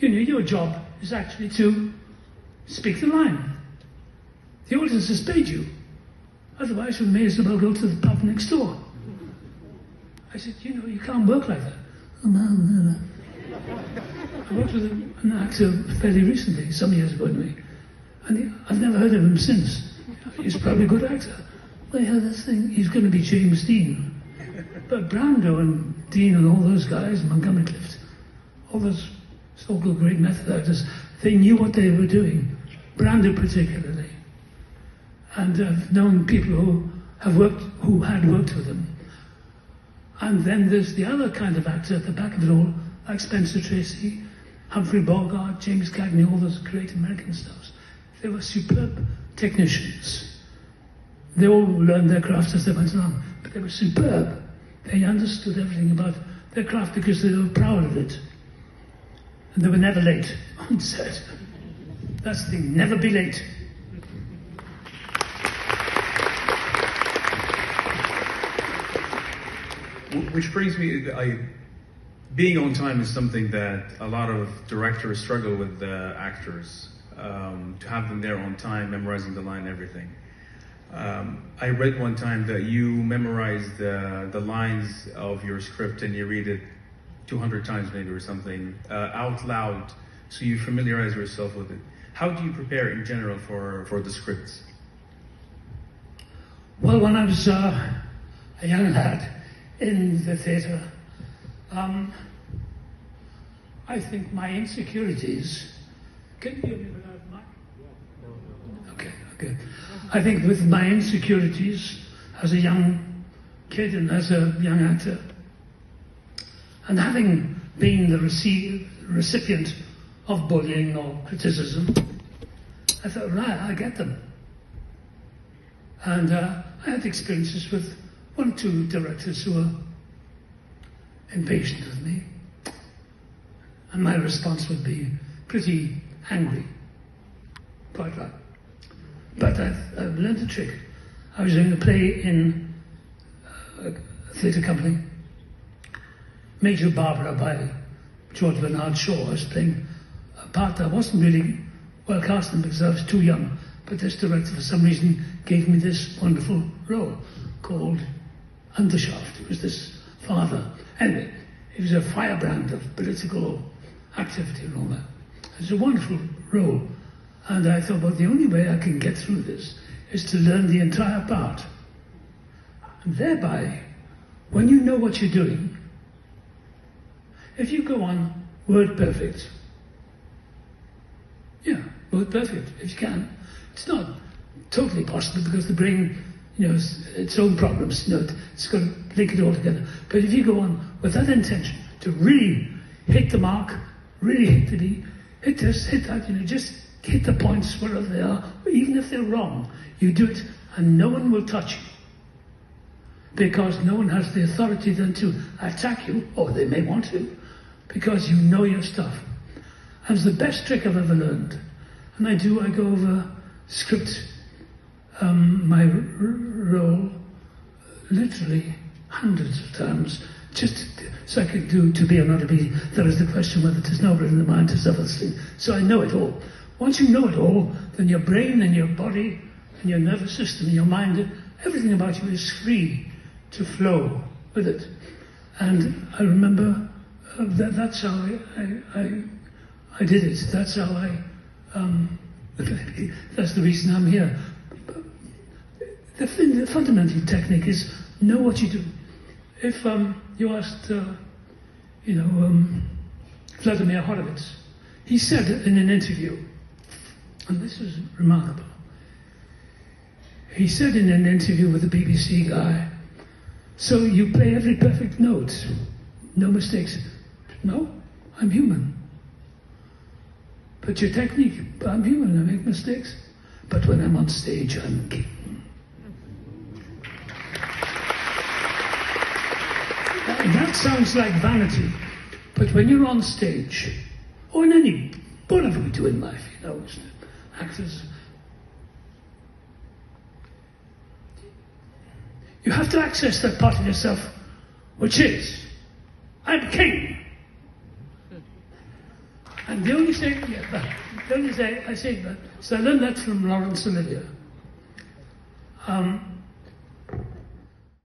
You know, your job is actually to speak the line. The audience has paid you. Otherwise, we may as well go to the pub next door. I said, you know, you can't work like that. I worked with an actor fairly recently, some years ago anyway, and I've never heard of him since. He's probably a good actor. They had this thing, he's going to be James Dean. But Brando and Dean and all those guys, Montgomery Clift, all those so-called great method actors, they knew what they were doing. Brando particularly. And I've known people who had worked with them. And then there's the other kind of actor at the back of it all, like Spencer Tracy, Humphrey Bogart, James Cagney, all those great American stars. They were superb technicians. They all learned their craft as they went along, but they were superb. They understood everything about their craft because they were proud of it. And they were never late on set. That's the thing, never be late. Which brings me, being on time is something that a lot of directors struggle with actors, to have them there on time, memorizing the line, everything. I read one time that you memorized the lines of your script and you read it 200 times maybe or something, out loud, so you familiarize yourself with it. How do you prepare in general for the scripts? Well, when I was a young lad in the theatre, I think my insecurities... Can you hear me without mic? Okay. I think with my insecurities as a young kid and as a young actor, and having been the recipient of bullying or criticism, I thought, right, I get them. And I had experiences with one or two directors who were impatient with me, and my response would be pretty angry, quite right. But I've learned a trick. I was doing a play in a theatre company, Major Barbara by George Bernard Shaw. I was playing a part that wasn't really well cast in because I was too young, but this director for some reason gave me this wonderful role called Undershaft. It was this father. Anyway, he was a firebrand of political activity and all that. It was a wonderful role. And I thought, well, the only way I can get through this is to learn the entire part. And thereby, when you know what you're doing, if you go on word perfect, word perfect, if you can. It's not totally possible because the brain, has its own problems, it's got to link it all together. But if you go on with that intention to really hit the mark, really hit the beat, hit this, hit that, just hit the points wherever they are, even if they're wrong, you do it and no one will touch you. Because no one has the authority then to attack you, or they may want to, because you know your stuff. And it's the best trick I've ever learned. And I go over script, my role, literally hundreds of times, just so I could do to be or not to be. There is the question whether it is noble in the mind to suffer this thing. So I know it all. Once you know it all, then your brain and your body and your nervous system and your mind, everything about you is free to flow with it. And I remember that's how I did it. That's how that's the reason I'm here. The fundamental technique is know what you do. If you asked, Vladimir Horowitz, he said in an interview, and this is remarkable, he said in an interview with a BBC guy, so you play every perfect note, no mistakes. No, I'm human. But your technique, I'm human, I make mistakes. But when I'm on stage, I'm king. That sounds like vanity, but when you're on stage, or in whatever we do in life, actors, you have to access that part of yourself, which is, I'm king. And the only thing, yeah, the only thing I say that, so I learned that from Laurence Olivier.